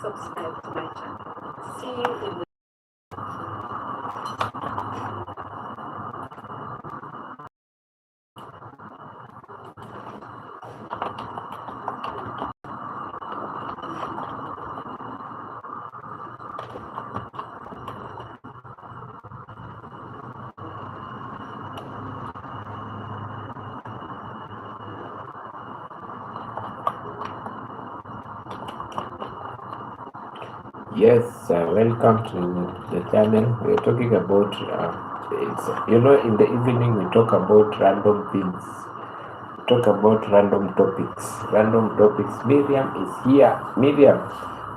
subscribe to my channel. See you in the Yes, welcome to the channel. We're talking about, in the evening we talk about random things, talk about random topics. Miriam is here. Miriam,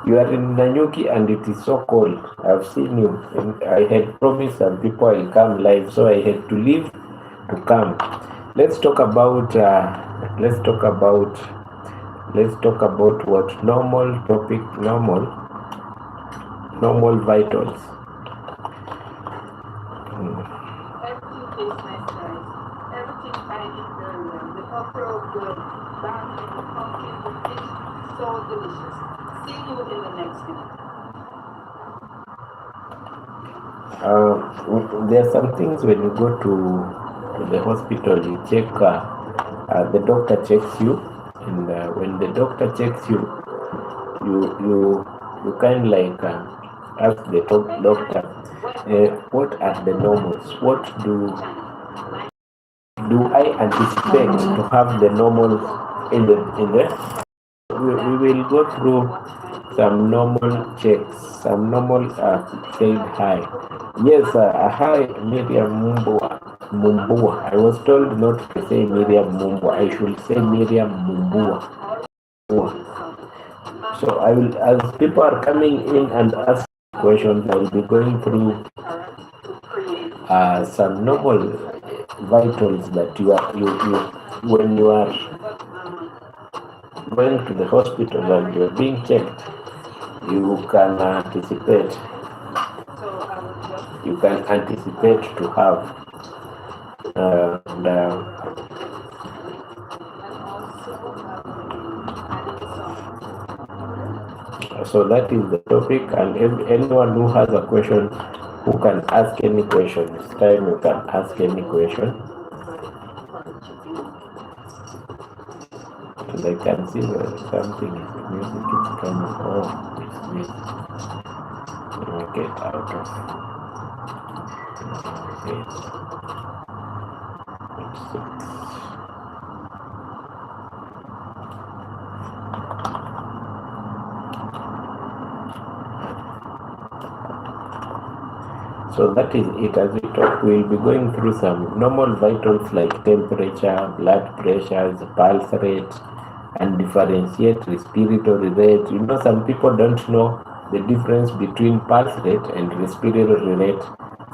you are in Nanyuki and it is so cold. I've seen you. And I had promised some people I'll come live, so I had to leave to come. Let's talk about what normal vitals. Everything tastes nice, guys. Everything I eat very well. The okra, the banana, the pumpkin, the fish, so delicious. See you in the next video. There are some things when you go to the hospital, you check, the doctor checks you, and when the doctor checks you, you kind of like ask the doctor, what are the normals? What do I anticipate to have the normals in the we will go through some normal checks, some normal said hi. Yes, hi Miriam Mumbua. I was told not to say Miriam Mumbua. I should say Miriam Mumbua. So I will, as people are coming in and asking questions, I will be going through some normal vitals that you when you are going to the hospital and you're being checked, you can anticipate to have so that is the topic, and anyone who has a question, who can ask any question. This time you can ask any question. And I can see something is music is coming. Oh, it's music. Let me get out of this. So that is it. As we talk, we'll be going through some normal vitals like temperature, blood pressures, pulse rate, and differentiate respiratory rate. You know, some people don't know the difference between pulse rate and respiratory rate.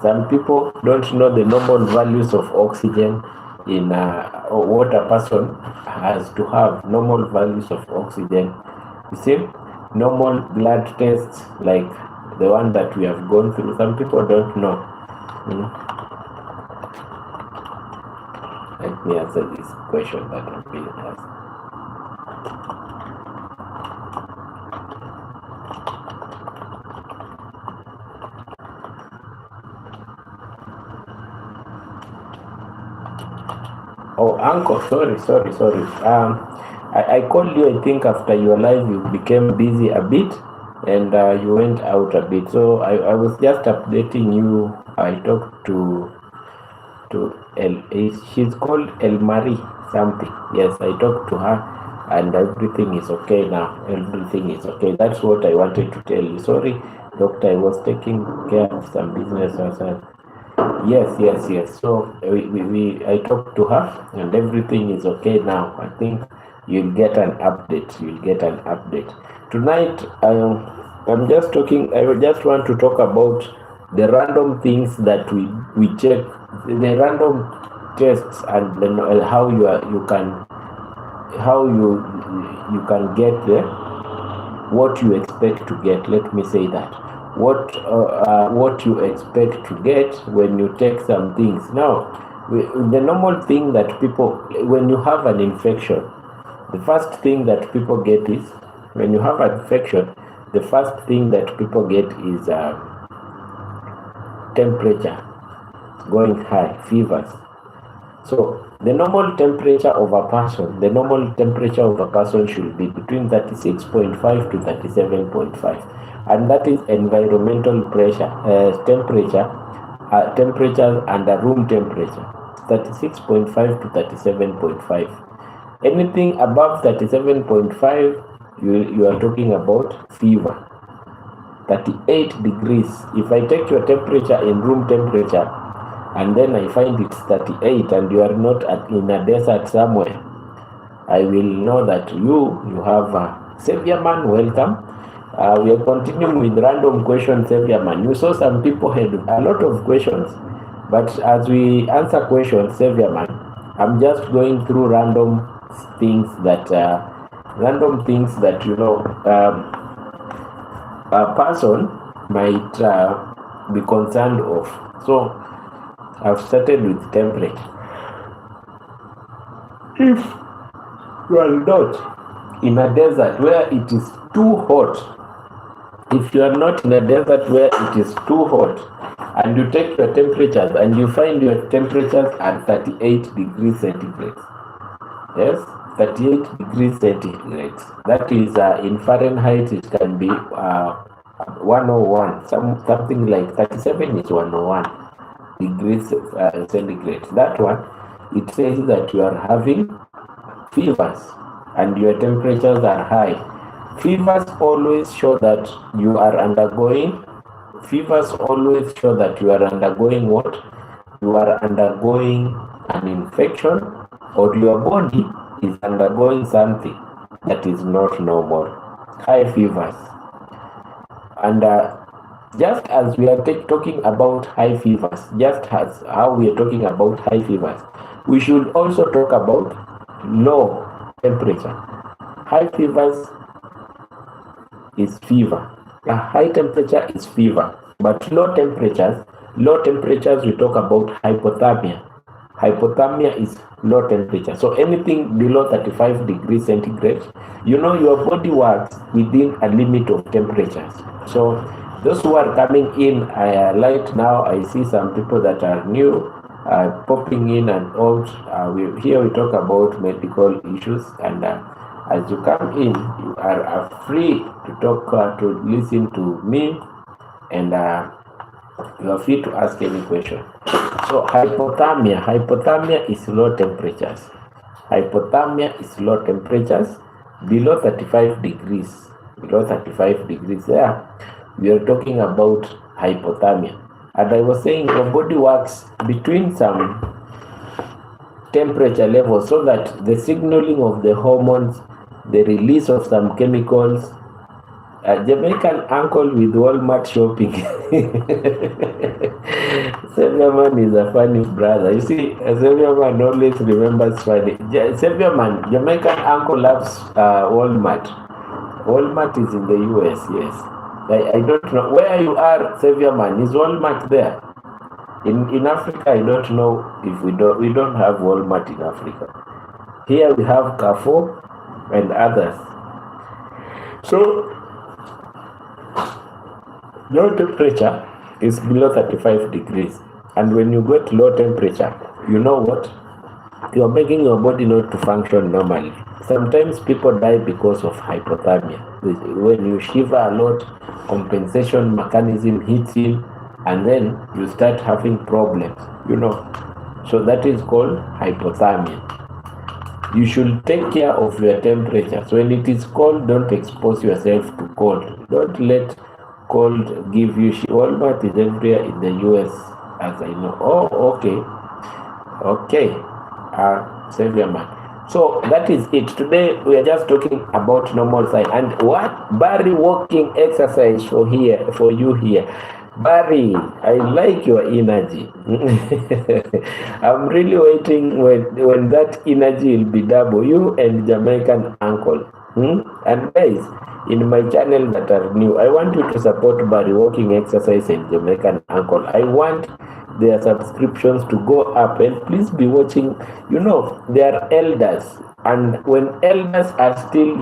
Some people don't know the normal values of oxygen in what a person has to have, normal values of oxygen. You see, normal blood tests like the one that we have gone through, some people don't know. Let me answer this question that I'm being asked. Oh, Uncle, sorry. I called you, I think, after your live, you became busy a bit, and you went out a bit. So I was just updating you. I talked to she's called El Marie something. Yes, I talked to her, and everything is okay now. Everything is okay. That's what I wanted to tell you. Sorry, doctor, I was taking care of some business outside. Yes. So I talked to her, and everything is okay now. I think you'll get an update. Tonight, I'm just talking. I just want to talk about the random things that we check, the random tests, and how you can get what you expect to get. Let me say that. What you expect to get when you take some things. Now, the normal thing that people, when you have an infection, the first thing that people get is, when you have an infection, the first thing that people get is temperature going high, fevers. So the normal temperature of a person, should be between 36.5 to 37.5, and that is environmental pressure, temperatures under room temperature, 36.5 to 37.5. Anything above 37.5, you are talking about fever. 38 degrees. If I take your temperature in room temperature, and then I find it's 38 and you are not in a desert somewhere, I will know that you have Savior Man, welcome. We are continuing with random questions, Savior Man. You saw some people had a lot of questions, but as we answer questions, Savior Man, I'm just going through random things that a person might be concerned of. So I've started with temperature. If you are not in a desert where it is too hot, if you are not in a desert where it is too hot, and you take your temperatures and you find your temperatures at 38 degrees centigrade, yes, 38 degrees centigrade, that is in Fahrenheit it can be 101, something like 37 is 101 degrees centigrade. That one, it says that you are having fevers and your temperatures are high. Fevers always show that you are undergoing what? You are undergoing an infection, or your body is undergoing something that is not normal. High fevers. And just as we are talking about high fevers, just as how we are talking about high fevers, we should also talk about low temperature. High fevers is fever. A high temperature is fever. But low temperatures, we talk about hypothermia. Hypothermia is low temperature. So anything below 35 degrees centigrade, your body works within a limit of temperatures. So those who are coming in right now, I see some people that are new popping in and out. Here we talk about medical issues, and as you come in, you are free to talk, to listen to me, and you are free to ask any question. So hypothermia is low temperatures. Hypothermia is low temperatures below 35 degrees. There, we are talking about hypothermia. And I was saying your body works between some temperature levels so that the signaling of the hormones, the release of some chemicals. Jamaican uncle with Walmart shopping. Savior Man is a funny brother. You see, Savior Man always remembers Friday. Savior Man, Jamaican uncle loves Walmart. Walmart is in the US, yes. I don't know where you are, Savior Man. Is Walmart there? In Africa, I don't know if we don't have Walmart in Africa. Here we have Carrefour and others. So low temperature is below 35 degrees, and when you go to low temperature, you know what? You're making your body not to function normally. Sometimes people die because of hypothermia. When you shiver a lot, compensation mechanism hits in, and then you start having problems, So that is called hypothermia. You should take care of your temperature. So when it is cold, don't expose yourself to cold. Don't let cold give you shit. Walmart is everywhere in the US, as I know. Oh, okay. Savior Man. So that is it. Today we are just talking about normal sign. And what? Barry walking exercise for you here. Barry, I like your energy. I'm really waiting when that energy will be double. You and Jamaican uncle. And guys, in my channel that are new, I want you to support Barry walking exercise and Jamaican uncle. I want their subscriptions to go up, and please be watching. They are elders. And when elders are still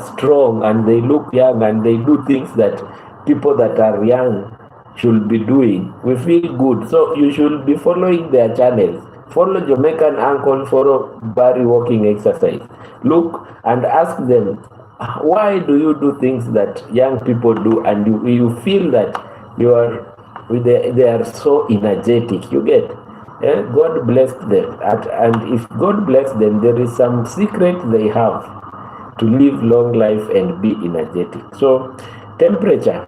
strong and they look young and they do things that people that are young should be doing, we feel good. So you should be following their channels. Follow Jamaican Uncle, follow Barry walking exercise. Look and ask them, why do you do things that young people do, and you feel that they are so energetic? You get, God blessed them, and if God bless them, there is some secret they have to live long life and be energetic. So temperature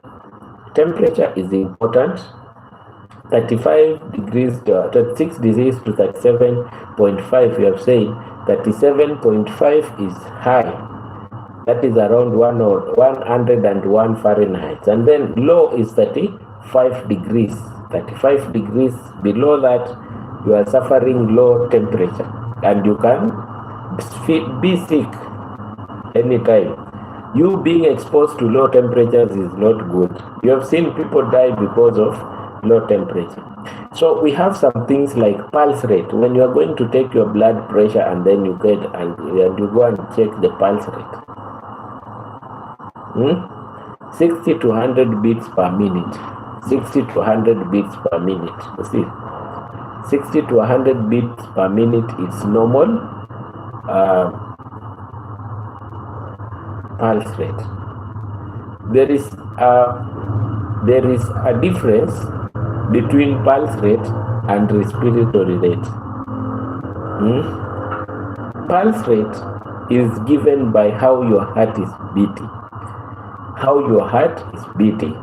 is important. 35 degrees to 36 degrees to 37.5, we have said 37.5 is high. That is around 101 Fahrenheit. And then low is 35 degrees. 35 degrees below that, you are suffering low temperature. And you can be sick anytime. You being exposed to low temperatures is not good. You have seen people die because of low temperature. So we have some things like pulse rate. When you are going to take your blood pressure and then you get and you go and check the pulse rate. 60 to 100 beats per minute. 60 to 100 beats per minute. You see, 60 to 100 beats per minute is normal pulse rate. There is a difference between pulse rate and respiratory rate. Pulse rate is given by how your heart is beating. How your heart is beating.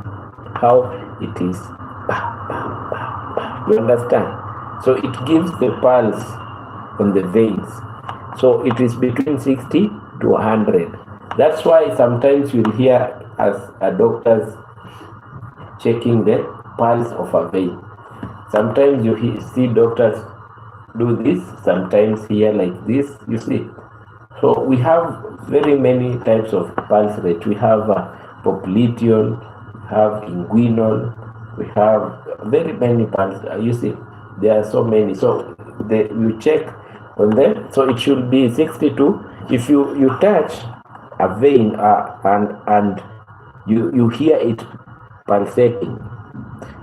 How it is. You understand? So it gives the pulse on the veins. So it is between 60 to 100. That's why sometimes you'll hear as a doctors checking the pulse of a vein. Sometimes you see doctors do this, sometimes here like this, you see. So we have very many types of pulse rate. We have popliteal, we have inguinal, we have very many pulse. You see, there are so many. So you check on them. So it should be 62. If you touch a vein and you hear it pulsating,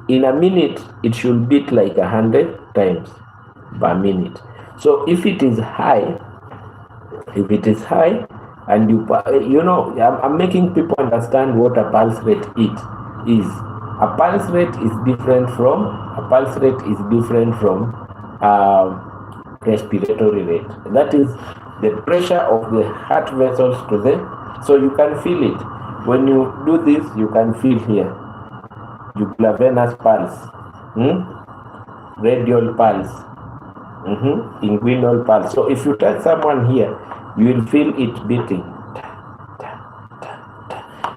in a minute it should beat like 100 times per minute. So if it is high, and I'm making people understand what a pulse rate is. A pulse rate is different from respiratory rate. That is the pressure of the heart vessels to the, so you can feel it. When you do this, you can feel here, jugular venous pulse, radial pulse, inguinal pulse. So if you touch someone here, you will feel it beating.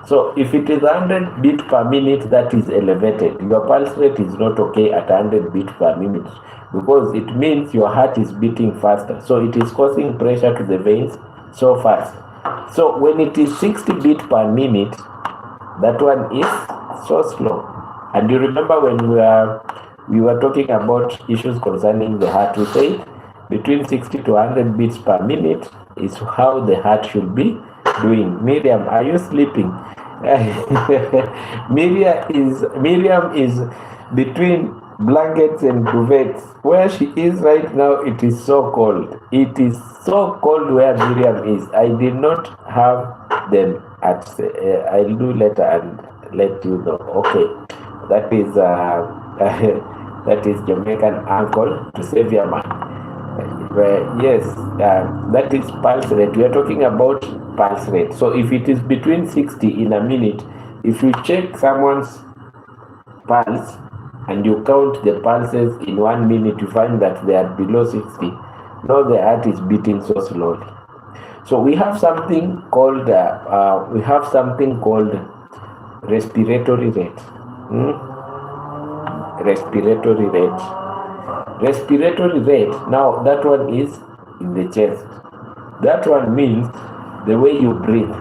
So if it is 100 beats per minute, that is elevated. Your pulse rate is not okay at 100 beats per minute, because it means your heart is beating faster. So it is causing pressure to the veins so fast. So when it is 60 beats per minute, that one is so slow. And you remember when we were talking about issues concerning the heart, we said between 60 to 100 beats per minute is how the heart should be doing. Miriam, are you sleeping? Miriam is between blankets and duvets. Where she is right now, it is so cold. It is so cold where Miriam is. I did not have them at. I'll do later and let you know. Okay, that is that is Jamaican uncle to save your man. Yes, that is pulse rate. We are talking about pulse rate. So if it is between 60 in a minute, if you check someone's pulse and you count the pulses in 1 minute, you find that they are below 60. Now the heart is beating so slowly. So we have something called respiratory rate. Respiratory rate. Respiratory rate, now that one is in the chest. That one means the way you breathe.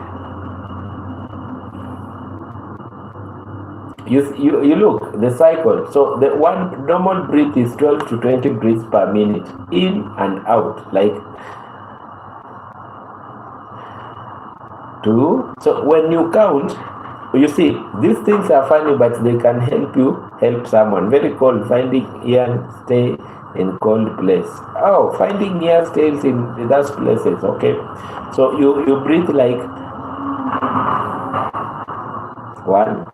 You look, the cycle. So the one normal breath is 12 to 20 breaths per minute, in and out, like 2. So when you count, you see, these things are funny, but they can help someone. Very cold, finding ear stay in cold place. Oh, finding ear stays in those places, okay? So you breathe like 1,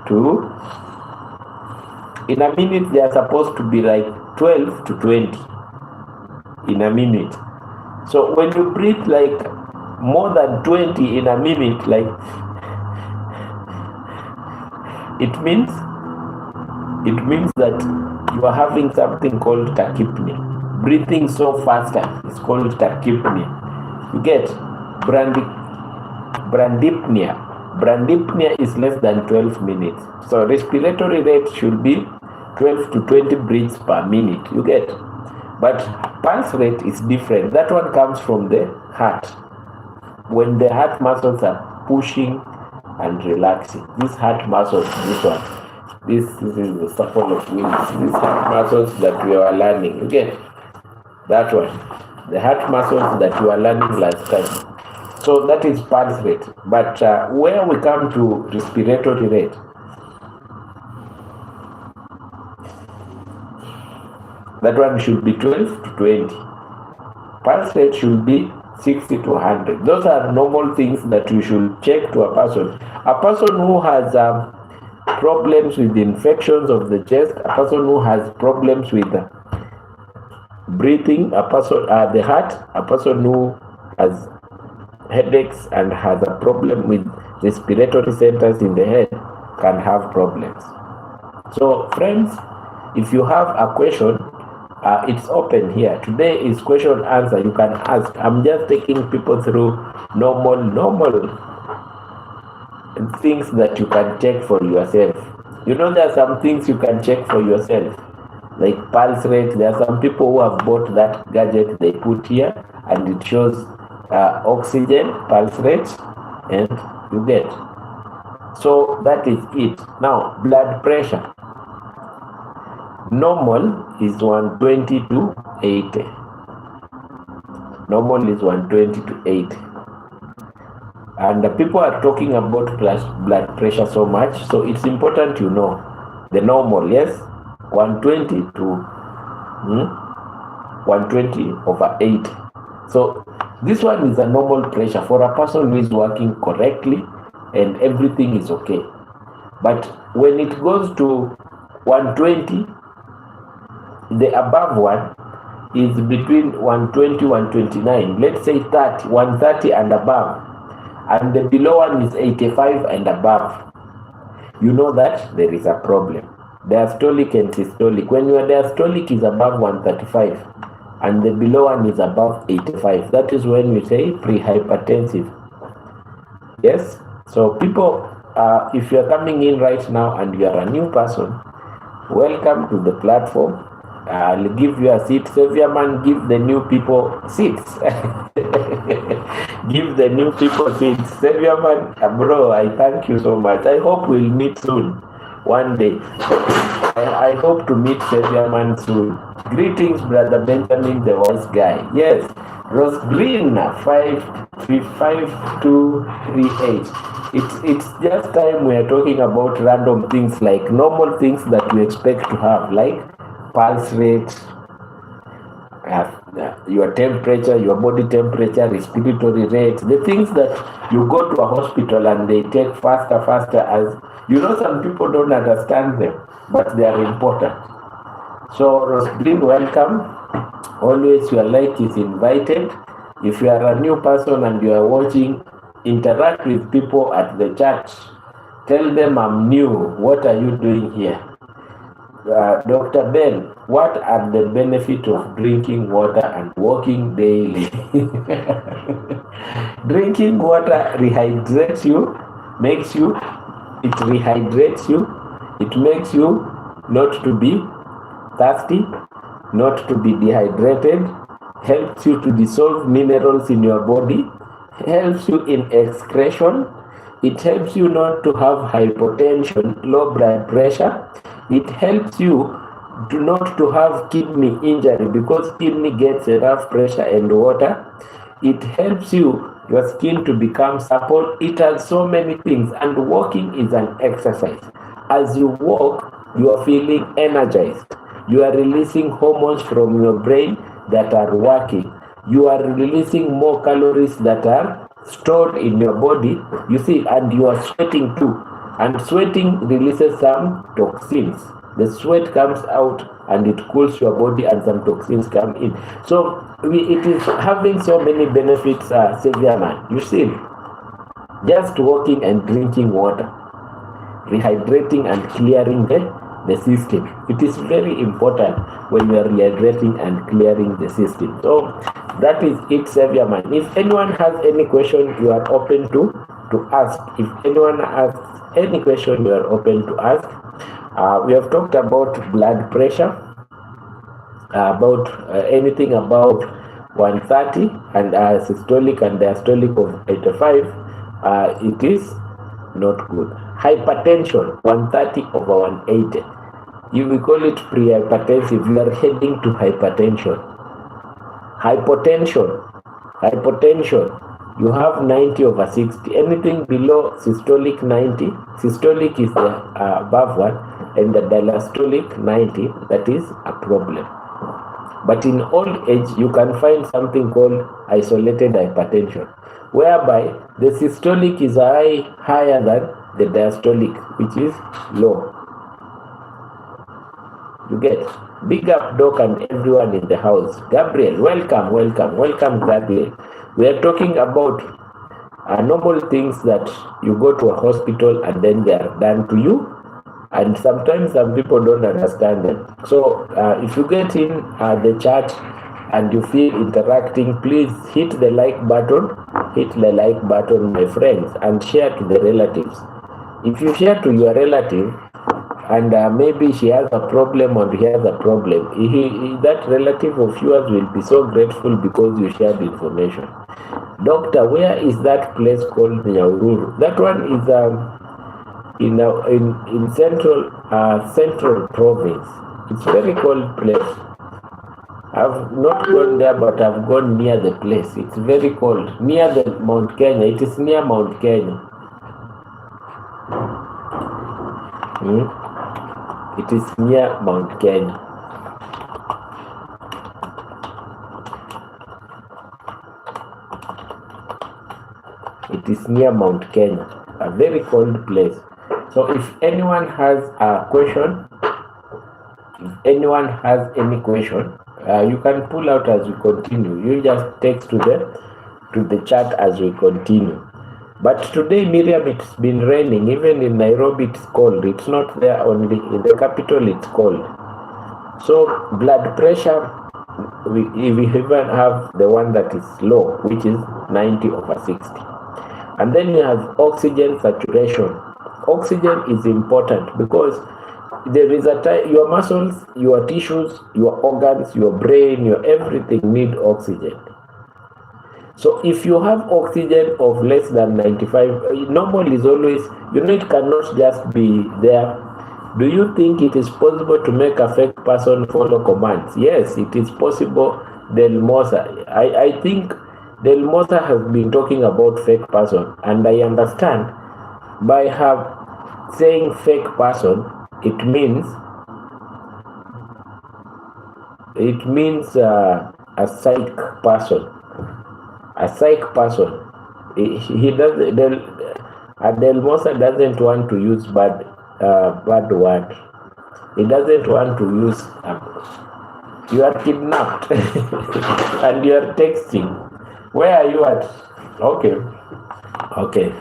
2. In a minute, they are supposed to be like 12 to 20 in a minute. So when you breathe like more than 20 in a minute, like it means that you are having something called tachypnea. Breathing so faster is called tachypnea. You get bradypnea. Bradypnea is less than 12 minutes. So respiratory rate should be 12 to 20 breaths per minute. You get? But pulse rate is different. That one comes from the heart. When the heart muscles are pushing and relaxing. These heart muscles, this is the support of wings. These heart muscles that we are learning. You get? That one. The heart muscles that you are learning last time. So that is pulse rate. But where we come to respiratory rate, that one should be 12 to 20. Pulse rate should be 60 to 100. Those are normal things that you should check to a person. A person who has problems with infections of the chest, a person who has problems with breathing, a person the heart, a person who has headaches and has a problem with respiratory centers in the head can have problems. So friends, if you have a question, it's open here. Today is question answer. You can ask. I'm just taking people through normal things that you can check for yourself. You know, there are some things you can check for yourself, like pulse rate. There are some people who have bought that gadget they put here, and it shows oxygen, pulse rate, and you get. So that is it. Now, blood pressure. Normal is 120 to 80. Normal is 120 to 80. And the people are talking about blood pressure so much, so it's important you know the normal. Yes, 120 to 120 over 80. So this one is a normal pressure for a person who is working correctly and everything is okay. But when it goes to 120, the above one is between 120 129. Let's say 130 and above, and the below one is 85 and above. You know that there is a problem. Diastolic and systolic. When your diastolic is above 135 and the below one is above 85, that is when we say pre-hypertensive. Yes. So people, if you are coming in right now and you are a new person, welcome to the platform. I'll give you a seat. Savior man, give the new people seats. Give the new people seats. Savior man, bro, I thank you so much. I hope we'll meet soon. One day. I hope to meet Savior man soon. Greetings, Brother Benjamin, the wise guy. Yes, Rose Green, 55238. It's just time we are talking about random things, like normal things that we expect to have, like pulse rate, your temperature, your body temperature, respiratory rate, the things that you go to a hospital and they take faster, as you know. Some people don't understand them, but they are important. So Rosgreen, welcome. Always your light is invited. If you are a new person and you are watching, interact with people at the church. Tell them I'm new. What are you doing here? Dr. Ben, what are the benefits of drinking water and walking daily? Drinking water rehydrates you, it rehydrates you, it makes you not to be thirsty, not to be dehydrated, helps you to dissolve minerals in your body, helps you in excretion, it helps you not to have hypertension, low blood pressure. It helps you not to have kidney injury because kidney gets enough pressure and water. It helps you your skin to become supple. It has so many things, and walking is an exercise. As you walk, you are feeling energized. You are releasing hormones from your brain that are working. You are releasing more calories that are stored in your body, you see, and you are sweating too. And sweating releases some toxins. The sweat comes out and it cools your body, and some toxins come in. So it is having so many benefits, Xavier man. You see, just walking and drinking water, rehydrating and clearing the system. It is very important when you are rehydrating and clearing the system. So that is it, Xavier man. If anyone has any question, you are open to ask. If anyone has any question, you are open to ask. We have talked about blood pressure, about anything about 130 and systolic and diastolic of 85. It is not good. Hypertension, 130 over 180. We call it pre-hypertensive. You are heading to hypertension. Hypotension, you have 90 over 60. Anything below systolic 90, systolic is the above one, and the diastolic 90, that is a problem. But in old age, you can find something called isolated hypertension, whereby the systolic is higher than the diastolic, which is low. You get? Big up, Doc, and everyone in the house. Gabriel, welcome, Gabriel. We are talking about normal things that you go to a hospital and then they are done to you, and sometimes some people don't understand them. So if you get in the chat and you feel interacting, please hit the like button, my friends, and share to the relatives. If you share to your relative and maybe she has a problem or he has a problem, that relative of yours will be so grateful because you shared information. Doctor, where is that place called Nyahururu? That one is in central province. It's very cold place. I've not gone there, but I've gone near the place. It's very cold, near the Mount Kenya. It is near Mount Kenya. It is near Mount Kenya. It is near Mount Kenya, a very cold place. So if anyone has a question, any question, you can pull out as we continue. You just text to the chat as we continue. But today, Miriam, it's been raining. Even in Nairobi, it's cold. It's not there only. In the capital, it's cold. So blood pressure, we even have the one that is low, which is 90 over 60. And then you have oxygen saturation. Oxygen is important because there is a time your muscles, your tissues, your organs, your brain, your everything need oxygen. So if you have oxygen of less than 95, normal is always, it cannot just be there. Do you think it is possible to make a fake person follow commands? Yes, it is possible. Delmosa, I think Delmosa has been talking about fake person, and I understand by her saying fake person, it means a psych person. A psych person. He doesn't. Delmosa doesn't want to use bad word. He doesn't want to use. You are kidnapped, and you are texting. Where are you at? Okay.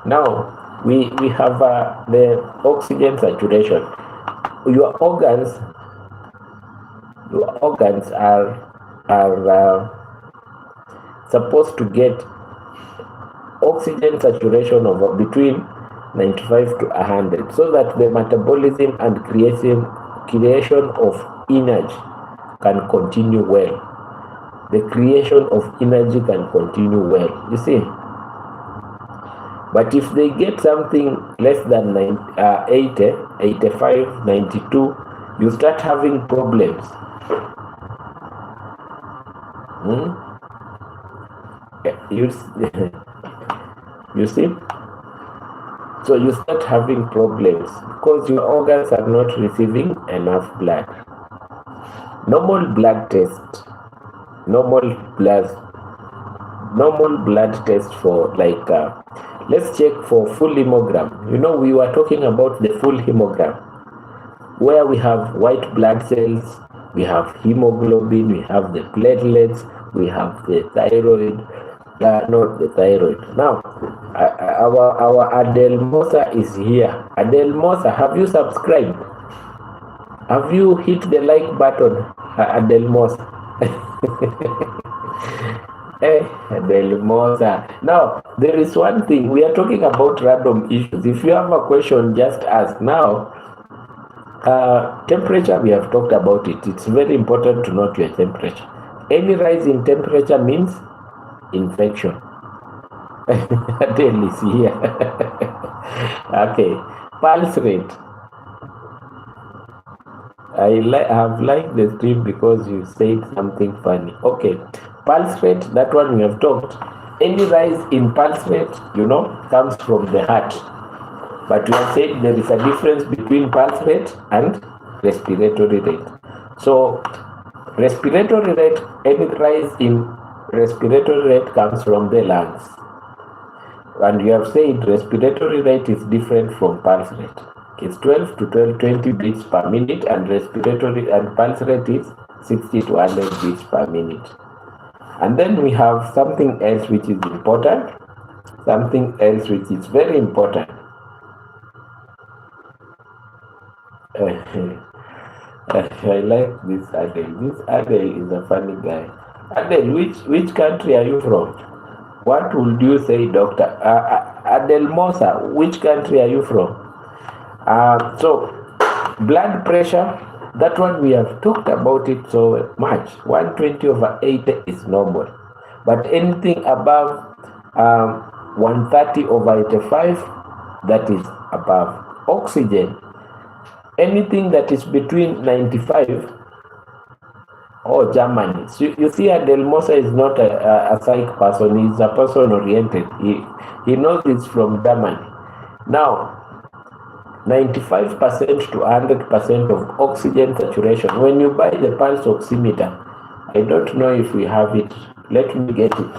Now we have the oxygen saturation. Your organs are supposed to get oxygen saturation of between 95 to 100, so that the metabolism and creation of energy can continue well. The creation of energy can continue well, you see. But if they get something less than 80, 85, 92, you start having problems. You you see, so you start having problems because your organs are not receiving enough blood. Normal blood test, normal blood test for like let's check for full hemogram. You know, we were talking about the full hemogram where we have white blood cells, we have hemoglobin, we have the platelets, we have the thyroid, not the thyroid. Now, our Adelmosa is here. Adelmosa, have you subscribed? Have you hit the like button, Adelmosa? Hey, Adelmosa. Now, there is one thing. We are talking about random issues. If you have a question, just ask. Now, temperature, we have talked about it. It's very important to note your temperature. Any rise in temperature means infection. Adele is here. Okay, pulse rate. I have liked the stream because you said something funny. Okay, pulse rate, that one we have talked. Any rise in pulse rate, you know, comes from the heart. But we have said there is a difference between pulse rate and respiratory rate. So, respiratory rate, any rise in respiratory rate comes from the lungs. And you have said respiratory rate is different from pulse rate. It's 12 to 20 beats per minute, and respiratory and pulse rate is 60 to 100 beats per minute. And then we have something else which is important, something else which is very important. I like this Adele. This Adele is a funny guy. Adele, which country are you from? What would you say, Doctor? Adelmosa, which country are you from? So, blood pressure, that one we have talked about it so much. 120/80 is normal. But anything above 130/85, that is above. Oxygen, anything that is between 95, Germany. So you see, Adelmosa is not a psych person, he's a person oriented. He knows it's from Germany. Now, 95% to 100% of oxygen saturation. When you buy the pulse oximeter, I don't know if we have it. Let me get it.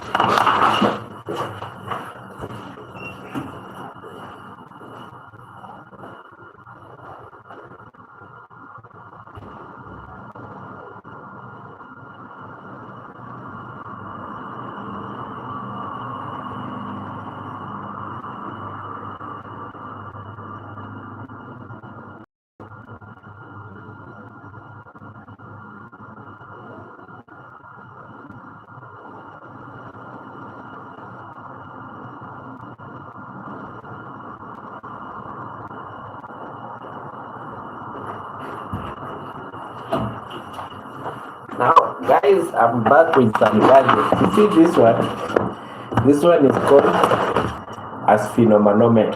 Now, guys, I'm back with some gadgets. You see this one? This one is called as phenomenon.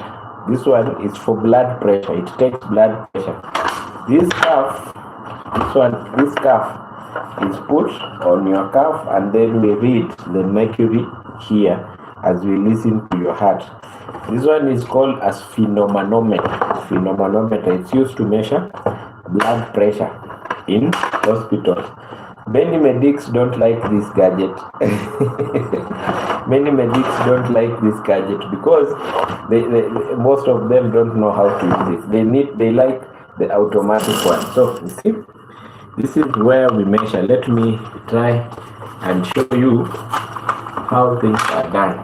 This one is for blood pressure. It takes blood pressure. This cuff, this cuff is put on your cuff, and then we read the mercury here as we listen to your heart. This one is called as phenomenon. Phenomenon. It's used to measure blood pressure in hospitals. Many medics don't like this gadget. Many medics don't like this gadget because most of them don't know how to use it. They like the automatic one. So you see, this is where we measure. Let me try and show you how things are done.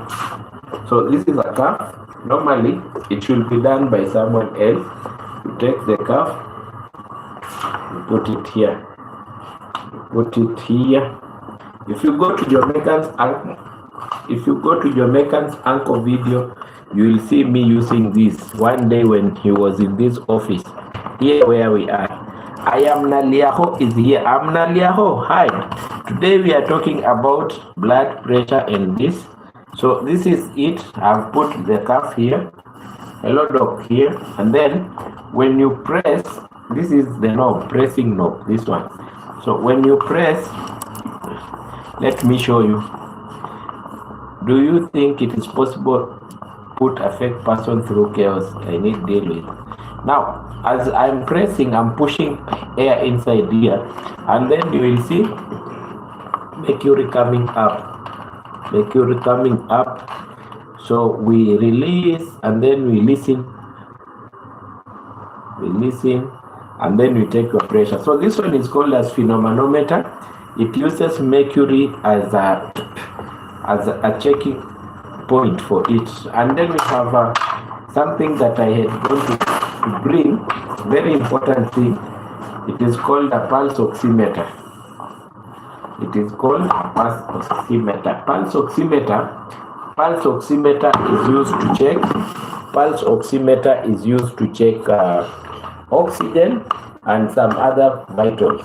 So this is a cuff. Normally, it should be done by someone else. You take the cuff, you put it here. Put it here. If you go to Jamaican's uncle video, you will see me using this one day when he was in this office. Here where we are. I am Naliaho is here. I'm Naliaho. Hi. Today we are talking about blood pressure and this. So this is it. I've put the cuff here. Hello doc here. And then when you press, this is the knob, pressing knob, this one. So when you press, let me show you. do you think it is possible put a fake person through chaos I need deal with? Now, as I'm pressing, I'm pushing air inside here, and then you will see mercury coming up. Mercury coming up. So we release, and then we listen, and then we take your pressure. So this one is called as phenomanometer. It uses mercury as a checking point for it. And then we have something that I had going to bring, very important thing. It is called a pulse oximeter. It is called a pulse oximeter. Pulse oximeter is used to check. Pulse oximeter is used to check oxygen and some other vitals.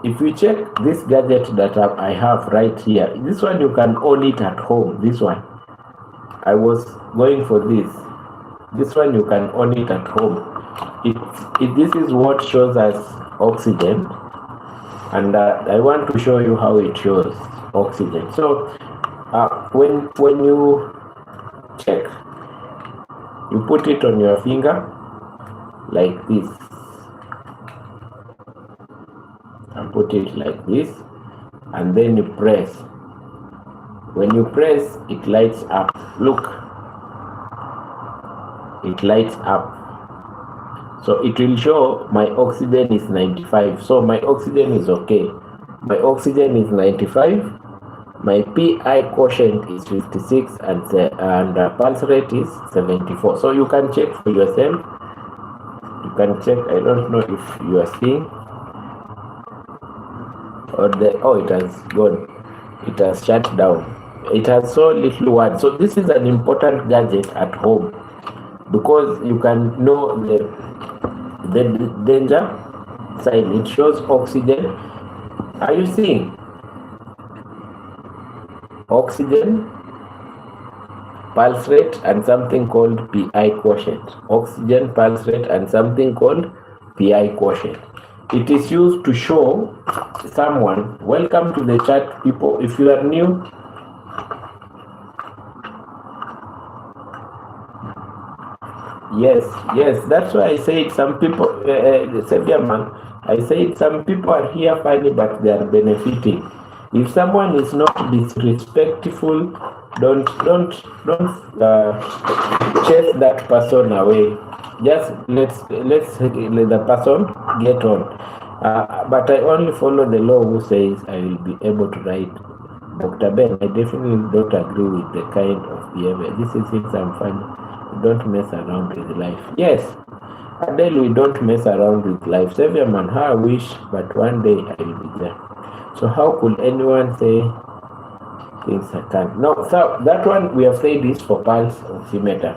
If you check this gadget that I have right here, this one you can own it at home. This one, I was going for this. This one you can own it at home. This is what shows us oxygen, and I want to show you how it shows oxygen. So when you check, you put it on your finger like this, and put it like this, and then you press. When you press, it lights up. Look, it lights up. So it will show my oxygen is 95. So my oxygen is okay. My oxygen is 95. My PI quotient is 56, and pulse rate is 74. So you can check for yourself. You can check. I don't know if you are seeing, or it has gone. It has shut down. It has so little words. So this is an important gadget at home, because you can know the danger sign. It shows oxygen. Are you seeing? Oxygen, pulse rate, and something called PI quotient. Oxygen, pulse rate, and something called PI quotient. It is used to show someone. Welcome to the chat, people. If you are new, yes, that's why I said some people, I said some people are here funny, but they are benefiting. If someone is not disrespectful, don't chase that person away. Just let the person get on. But I only follow the law who says I will be able to write. Dr. Ben, I definitely don't agree with the kind of behavior. This is things I'm funny. Don't mess around with life. Yes, Adele, we don't mess around with life. Savior man, how I wish, but one day I will be there. So how could anyone say things I can't? No, so that one we have said is for pulse oximeter,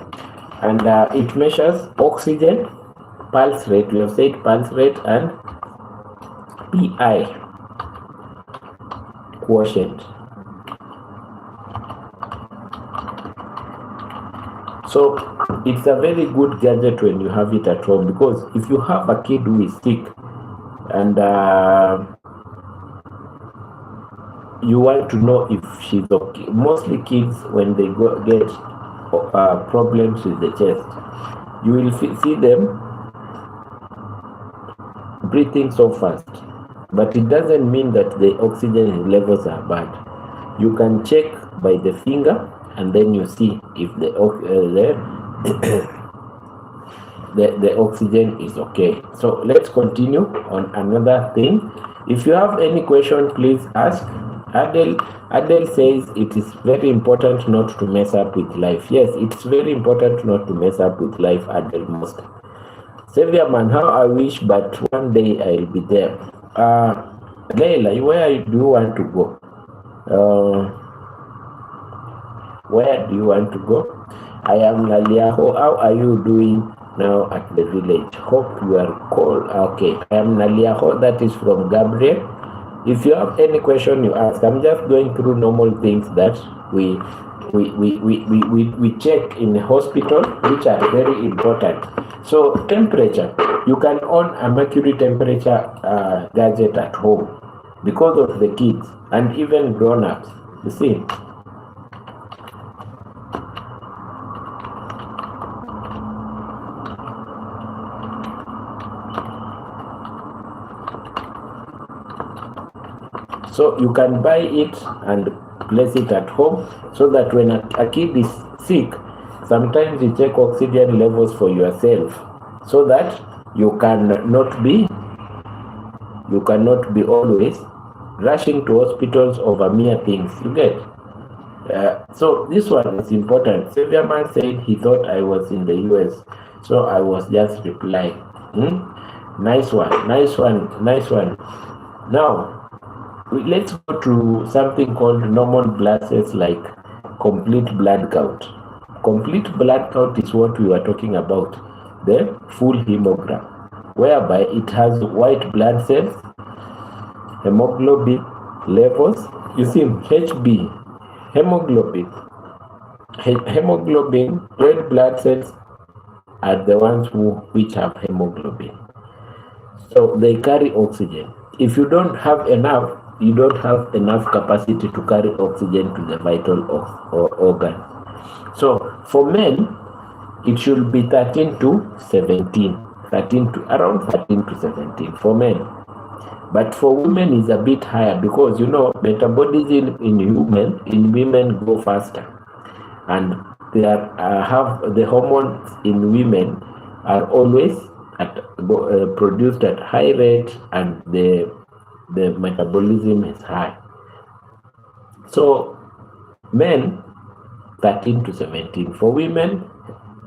and it measures oxygen, pulse rate. We have said pulse rate and PI quotient. So it's a very good gadget when you have it at home, because if you have a kid who is sick and you want to know if she's okay. Mostly kids, when they get problems with the chest, you will see them breathing so fast, but it doesn't mean that the oxygen levels are bad. You can check by the finger, and then you see if the oxygen is okay. So let's continue on another thing. If you have any question, please ask. Adele says it is very important not to mess up with life. Yes, it's very important not to mess up with life, Adele most. Savior man, how I wish, but one day I'll be there. Leila, where do you want to go? Where do you want to go? I am Naliaho. How are you doing now at the village? Hope you are cold. Okay, I am Naliaho. That is from Gabriel. If you have any question, you ask. I'm just going through normal things that we check in the hospital, which are very important. So temperature, you can own a mercury temperature gadget at home because of the kids and even grown-ups. You see, So you can buy it and place it at home, so that when a kid is sick, sometimes you check oxygen levels for yourself, so that you cannot be always rushing to hospitals over mere things. You get? So this one is important. Xavier Man said he thought I was in the US, so I was just replying. Nice one. Now, let's go to something called normal blood cells, like complete blood count. Complete blood count is what we were talking about, the full hemogram, whereby it has white blood cells, hemoglobin levels. You see, HB, hemoglobin, red blood cells are the ones which have hemoglobin. So they carry oxygen. If you don't have enough, you don't have enough capacity to carry oxygen to the vital organ. So for men, it should be 13 to 17, around 13 to 17 for men. But for women is a bit higher, because metabolism in women go faster, and they have the hormones in women are always produced at high rate, and the metabolism is high. So men 13 to 17, for women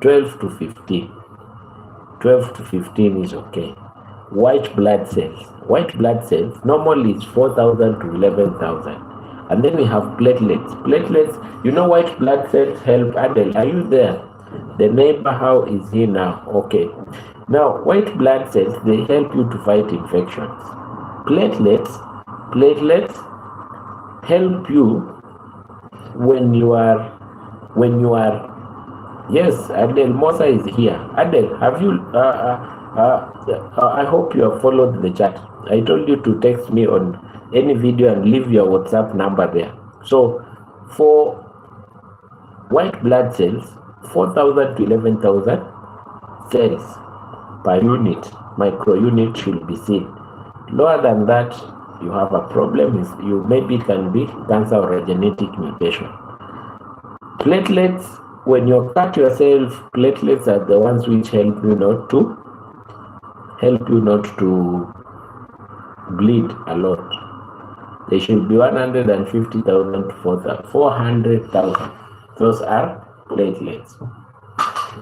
12 to 15. 12 to 15 is okay. White blood cells normally is 4,000 to 11,000. And then we have platelets. White blood cells help. Adel, are you there? The neighbor, how is he now? Okay. Now, white blood cells, they help you to fight infections. Platelets help you when you are. Yes, Adel Mosa is here. Adel, have you? I hope you have followed the chat. I told you to text me on any video and leave your WhatsApp number there. So, for white blood cells, 4,000 to 11,000 cells per unit, microunit should be seen. Lower than that, you have a problem. You maybe can be cancer or a genetic mutation. Platelets, when you cut yourself, platelets are the ones which help you not to bleed a lot. They should be 150,000 to 400,000. Those are platelets.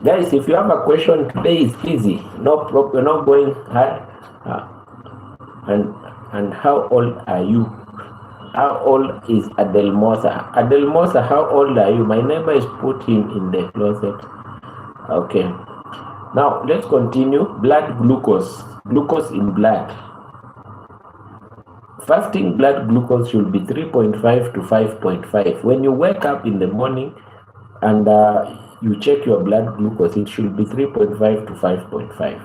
Guys, if you have a question, today is easy. No problem. Not going hard. And how old are you? How old is Adel Mosa? Adel Mosa, how old are you? My neighbor is put him in the closet. Okay. Now let's continue. Blood glucose. Glucose in blood. Fasting blood glucose should be 3.5 to 5.5. When you wake up in the morning and you check your blood glucose, it should be 3.5 to 5.5.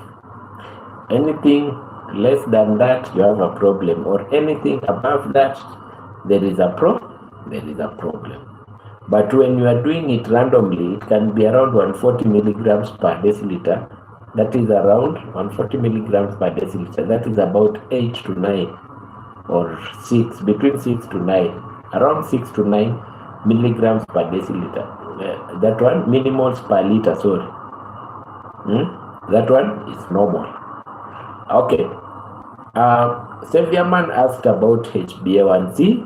Anything less than that, you have a problem, or anything above that, there is a problem. But when you are doing it randomly, it can be around 140 milligrams per deciliter. That is around 140 milligrams per deciliter. That is about 8 to 9 or 6, between 6 to 9, around 6 to 9 milligrams per deciliter. That one, millimoles per liter, sorry. That one is normal. Okay. Seviaman asked about HbA1c.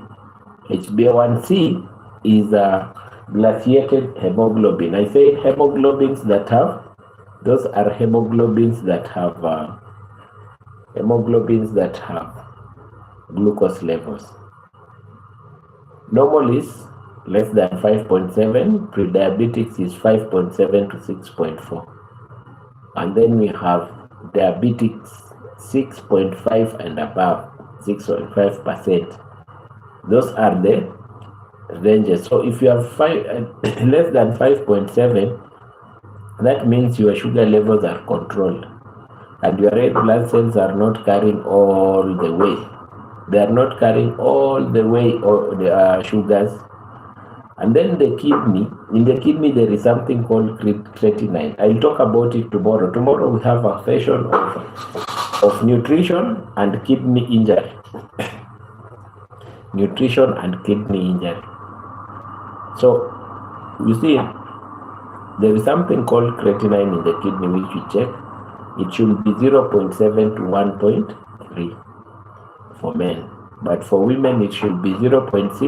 HbA1c is glaciated hemoglobin. I say hemoglobins that have, those are hemoglobins that have glucose levels. Normal is less than 5.7, pre-diabetics is 5.7 to 6.4. And then we have diabetics 6.5 and above, 6.5%. Those are the ranges. So if you have less than 5.7, that means your sugar levels are controlled, and your red blood cells are not carrying all the way. They are not carrying all the way or the sugars. And then the kidney, in the kidney there is something called creatinine. I'll talk about it tomorrow. Tomorrow we have a session of nutrition and kidney injury. nutrition, and kidney injury. So you see, there is something called creatinine in the kidney which you check. It should be 0.7 to 1.3 for men, but for women it should be 0.6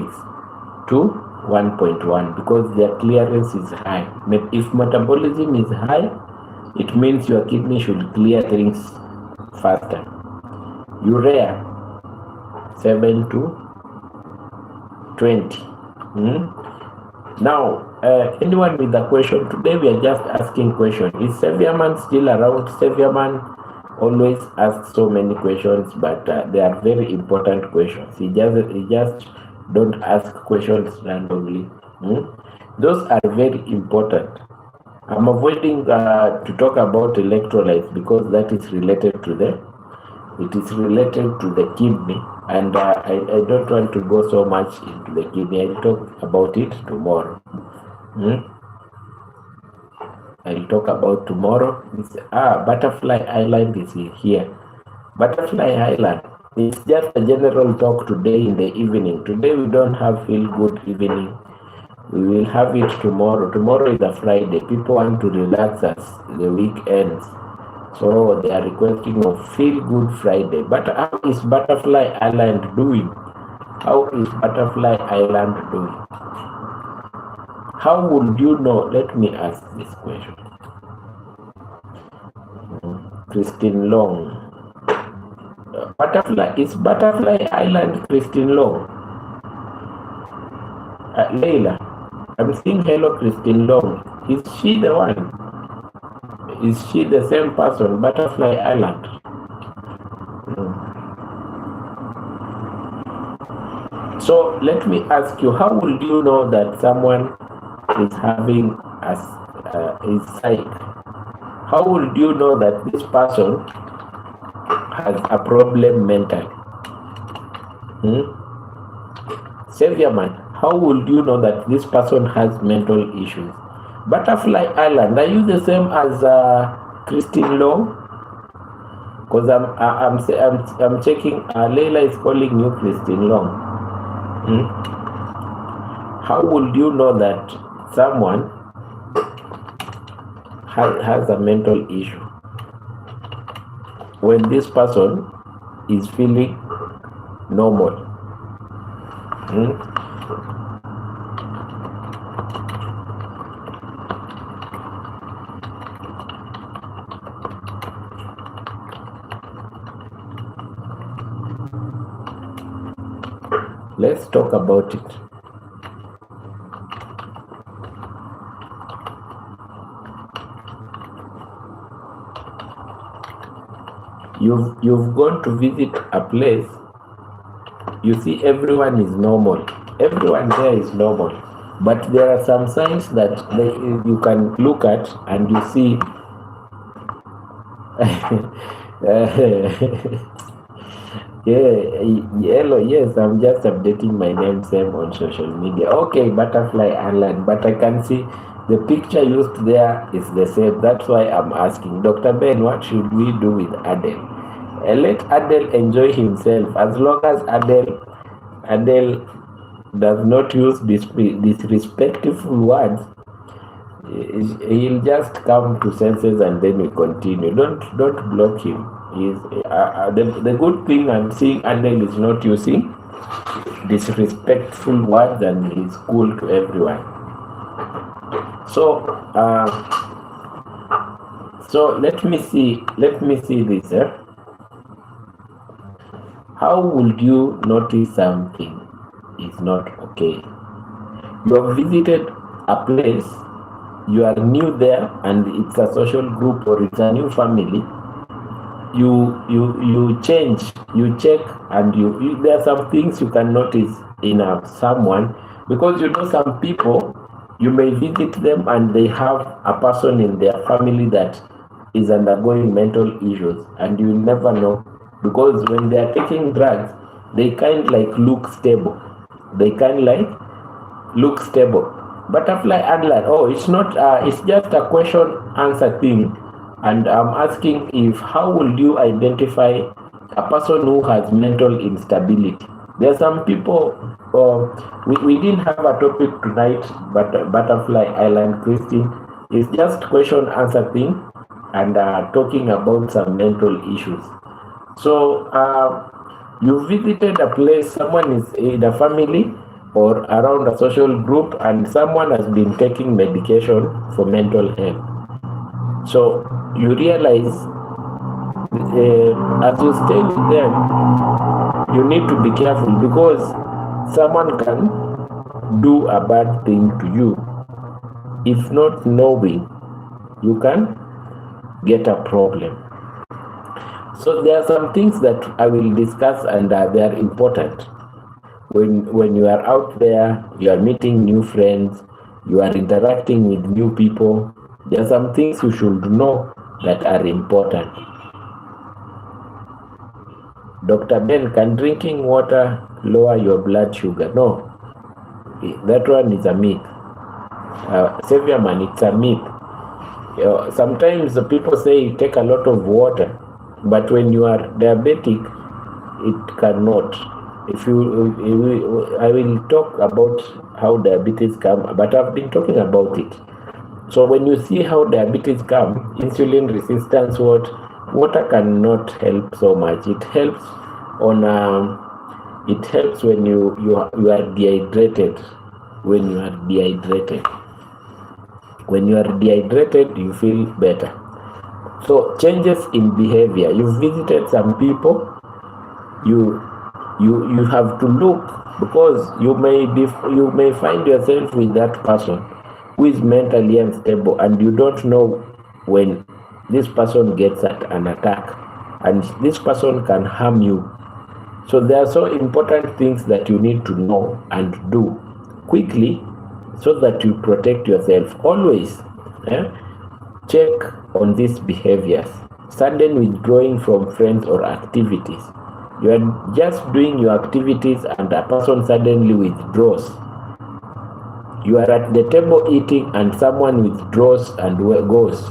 to 1.1 because their clearance is high. If metabolism is high, it means your kidney should clear things faster. Urea 7 to 20. Now, anyone with a question? Today we are just asking questions. Is Saviaman still around? Saviaman always asks so many questions, but they are very important questions. He just don't ask questions randomly. Those are very important. I'm avoiding to talk about electrolytes because that is related to the kidney, and I don't want to go so much into the kidney. I'll talk about it tomorrow. I'll talk about tomorrow. Butterfly Island is here. Butterfly Island. It's just a general talk today in the evening. Today we don't have feel good evening. We will have it tomorrow. Tomorrow is a Friday. People want to relax as the week ends. So they are requesting a feel good Friday. But how is Butterfly Island doing? How is Butterfly Island doing? How would you know? Let me ask this question. Christine Long. Is Butterfly Island Christine Long? Leila, I'm seeing hello Christine Long. Is she the one? Is she the same person? Butterfly Island. So let me ask you, how would you know that someone is having is sick? How would you know that this person has a problem mentally? Saviorman, how would you know that this person has mental issues? Butterfly Island, are you the same as Christine Long? Because I'm checking. Leila is calling you Christine Long. How would you know that someone has a mental issue when this person is feeling normal? Let's talk about it. You've gone to visit a place, you see everyone is normal. Everyone there is normal. But there are some signs that you can look at and you see hello, yes, I'm just updating my name same on social media. Okay, Butterfly Island, but I can see the picture used there is the same. That's why I'm asking. Dr. Ben, what should we do with Adele? Let Adele enjoy himself. As long as Adele does not use disrespectful words, he'll just come to senses and then we continue. Don't block him. The good thing I'm seeing, Adele is not using disrespectful words and he's cool to everyone. So let me see this. How would you notice something is not okay? You have visited a place, you are new there, and it's a social group or it's a new family. You change, you check, and you there are some things you can notice in someone, because some people, you may visit them and they have a person in their family that is undergoing mental issues, and you never know, because when they are taking drugs, they look stable. Butterfly Adler, it's not, it's just a question answer thing. And I'm asking how will you identify a person who has mental instability? There are some people, we didn't have a topic tonight, but Butterfly Island Christine is just question answer thing and talking about some mental issues. So you visited a place, someone is in a family or around a social group, and someone has been taking medication for mental health. So you realize as you stay with them, you need to be careful because someone can do a bad thing to you. If not knowing, you can get a problem. So there are some things that I will discuss, and they are important. When you are out there, you are meeting new friends, you are interacting with new people, there are some things you should know that are important. Dr. Ben, can drinking water lower your blood sugar? No, that one is a myth. Savior man, it's a myth. Sometimes the people say take a lot of water, but when you are diabetic, it cannot. I will talk about how diabetes come, but I've been talking about it. So when you see how diabetes come, insulin resistance, water cannot help so much. It helps on it helps when you are dehydrated. When you are dehydrated, you feel better. So changes in behavior. You visited some people. You have to look, because you may find yourself with that person who is mentally unstable, and you don't know when this person gets an attack, and this person can harm you. So there are so important things that you need to know and do quickly so that you protect yourself. Always check on these behaviors. Sudden withdrawing from friends or activities. You are just doing your activities and a person suddenly withdraws. You are at the table eating and someone withdraws and goes.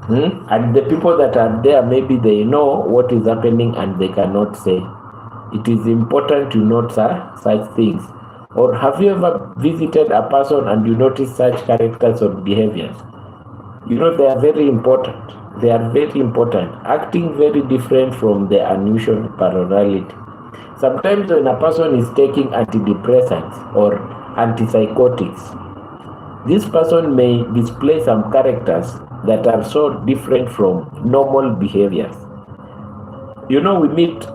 And the people that are there, maybe they know what is happening and they cannot say. It is important to note such things. Or have you ever visited a person and you notice such characters or behaviors? You know, they are very important. They are very important. Acting very different from the unusual parallelity. Sometimes when a person is taking antidepressants or antipsychotics, this person may display some characters that are so different from normal behaviors. You know, we meet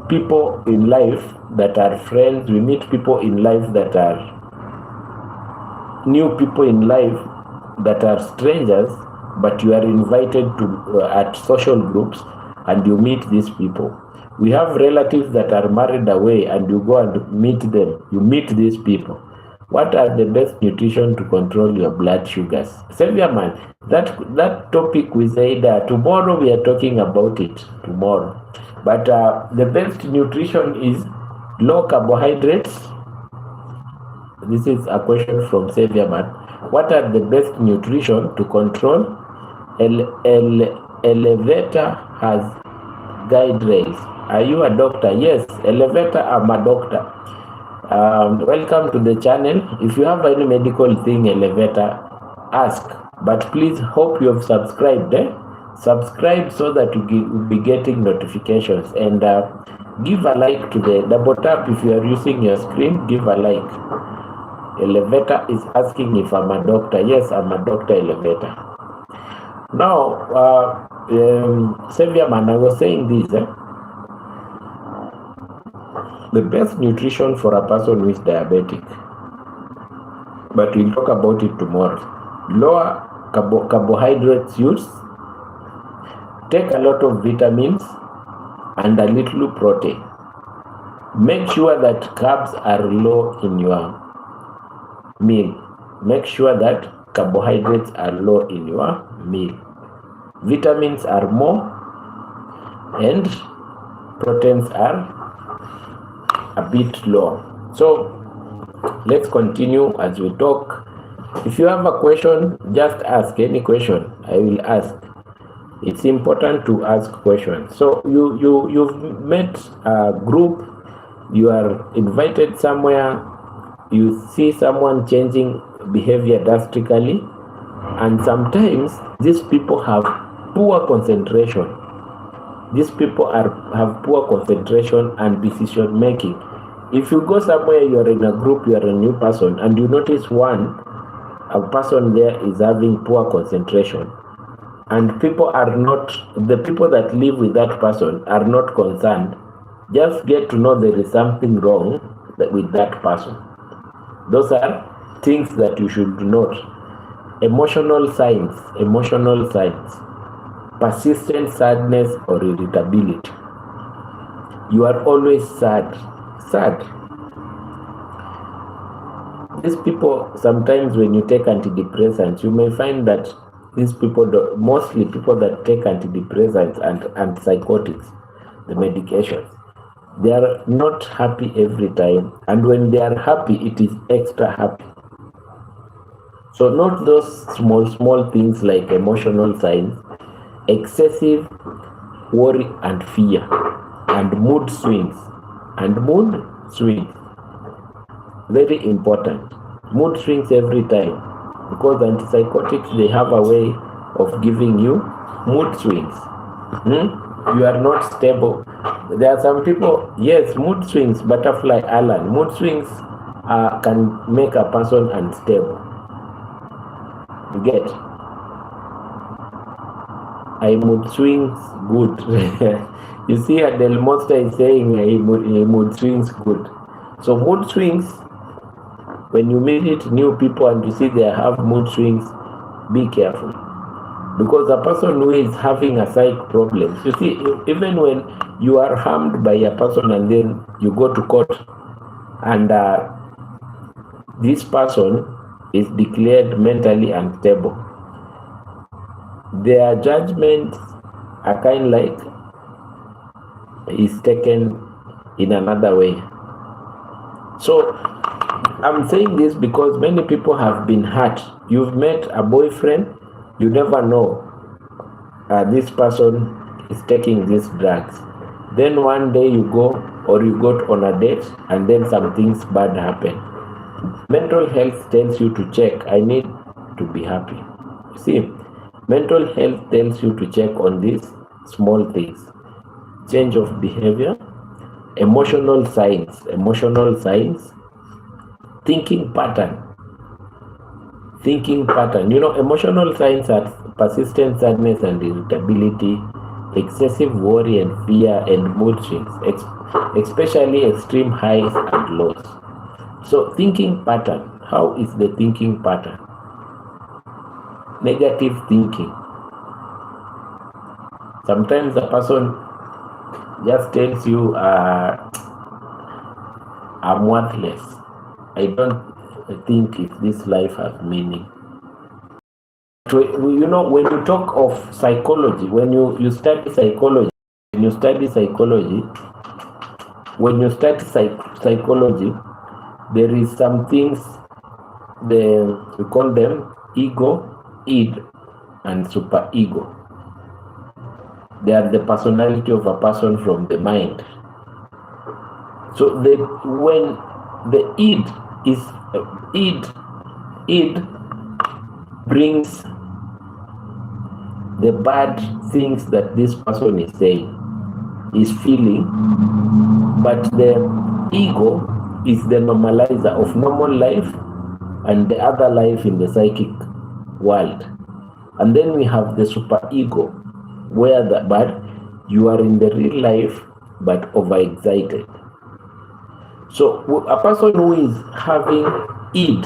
people in life that are friends, we meet people in life that are new people in life that are strangers, but you are invited to at social groups and you meet these people. We have relatives that are married away and you go and meet them. You meet these people. What are the best nutrition to control your blood sugars? Savior man, that topic we said tomorrow we are talking about it tomorrow. But the best nutrition is low carbohydrates. This is a question from Savior man. What are the best nutrition to control? Elevator has guide rails. Are you a doctor? Yes, Elevator, I'm a doctor. Welcome to the channel. If you have any medical thing, Elevator, ask. But please hope you have subscribed. Subscribe so that you will be getting notifications, and give a like to the double tap if you are using your screen. Give a like. Elevator is asking if I'm a doctor. Yes, I'm a doctor, Elevator. Now, Savior man, I was saying this. The best nutrition for a person who is diabetic, but we'll talk about it tomorrow. Lower carbohydrates use. Take a lot of vitamins and a little protein. Make sure that carbs are low in your meal. Make sure that carbohydrates are low in your meal. Vitamins are more and proteins are a bit low. So let's continue as we talk. If you have a question, just ask any question. I will ask. It's important to ask questions. So you've met a group You are invited somewhere, you see someone changing behavior drastically, and sometimes these people have poor concentration. These people have poor concentration and decision making. If you go somewhere, you are in a group, you are a new person, and you notice a person there is having poor concentration, and the people that live with that person are not concerned, just get to know there is something wrong with that person. Those are things that you should note. Emotional signs, persistent sadness or irritability. You are always sad. These people, sometimes when you take antidepressants, you may find that these people, mostly people that take antidepressants and psychotics, the medications, they are not happy every time, and when they are happy, it is extra happy. So note those small things like emotional signs, excessive worry and fear, and mood swings. Very important. Mood swings every time, because antipsychotics, they have a way of giving you mood swings. You are not stable. There are some people, yes, mood swings, butterfly Alan, mood swings can make a person unstable. You get? I mood swings good. You see, Adele Monster is saying he mood swings good. So mood swings, when you meet new people and you see they have mood swings, be careful. Because a person who is having a psych problem, you see, even when you are harmed by a person and then you go to court and this person is declared mentally unstable, their judgment are kind like is taken in another way. So I'm saying this because many people have been hurt. You've met a boyfriend, you never know this person is taking these drugs. Then one day you go on a date and then some things bad happen. Mental health tells you to check. I need to be happy. See, mental health tells you to check on these small things. Change of behavior, emotional signs, thinking pattern. Emotional signs are persistent sadness and irritability, excessive worry and fear, and mood swings, especially extreme highs and lows. So thinking pattern, how is the thinking pattern? Negative thinking. Sometimes a person just tells you, I'm worthless. I don't think if this life has meaning. When you talk of psychology, when you study psychology, there is some things, we call them ego, id, and superego. They are the personality of a person from the mind. So when the id brings the bad things that this person is saying, is feeling, but the ego is the normalizer of normal life and the other life in the psychic world. And then we have the superego, where you are in the real life but overexcited. So a person who is having id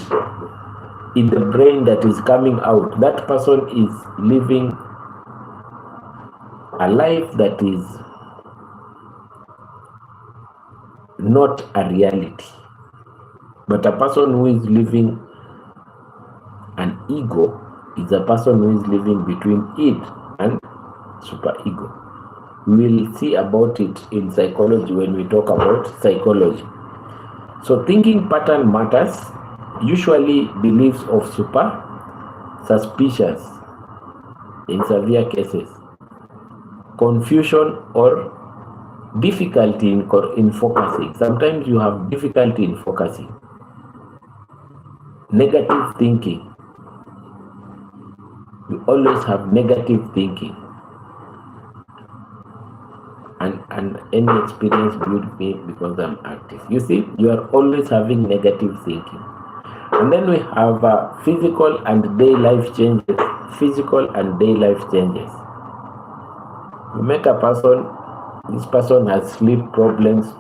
in the brain that is coming out, that person is living a life that is not a reality. But a person who is living an ego is a person who is living between id and superego. We will see about it in psychology when we talk about psychology. So thinking pattern matters. Usually beliefs of suspicious in severe cases, confusion or difficulty in focusing. Sometimes you have difficulty in focusing. Negative thinking. You always have negative thinking. And any experience with me because I'm active. You see, you are always having negative thinking. And then we have physical and day life changes. Physical and day life changes. You meet a person, this person has sleep problems,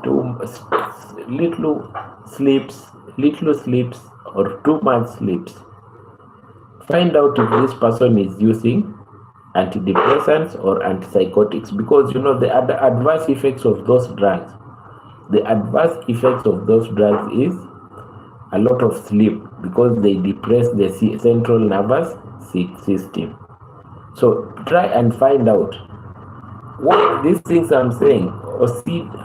little sleeps, or too much sleeps. Find out if this person is using antidepressants or antipsychotics, because you know the adverse effects of those drugs. The adverse effects of those drugs is a lot of sleep, because they depress the central nervous system. So try and find out what these things I'm saying.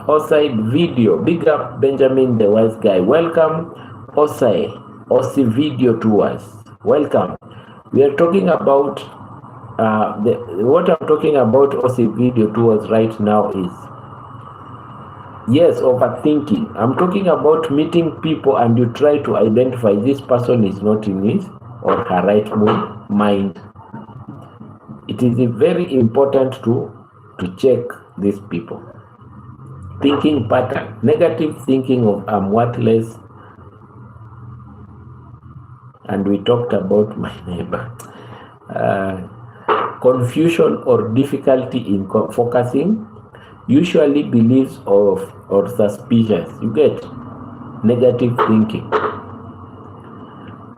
Oside Video, big up Benjamin the Wise Guy. Welcome, Osi Video Tours. Welcome. We are talking about what I'm talking about Osi Video Tours right now is, yes, overthinking. I'm talking about meeting people and you try to identify this person is not in his or her right mind. It is very important to check these people. Thinking pattern, negative thinking of I'm worthless. And we talked about my neighbor. Confusion or difficulty in focusing, usually beliefs of or suspicious. You get negative thinking.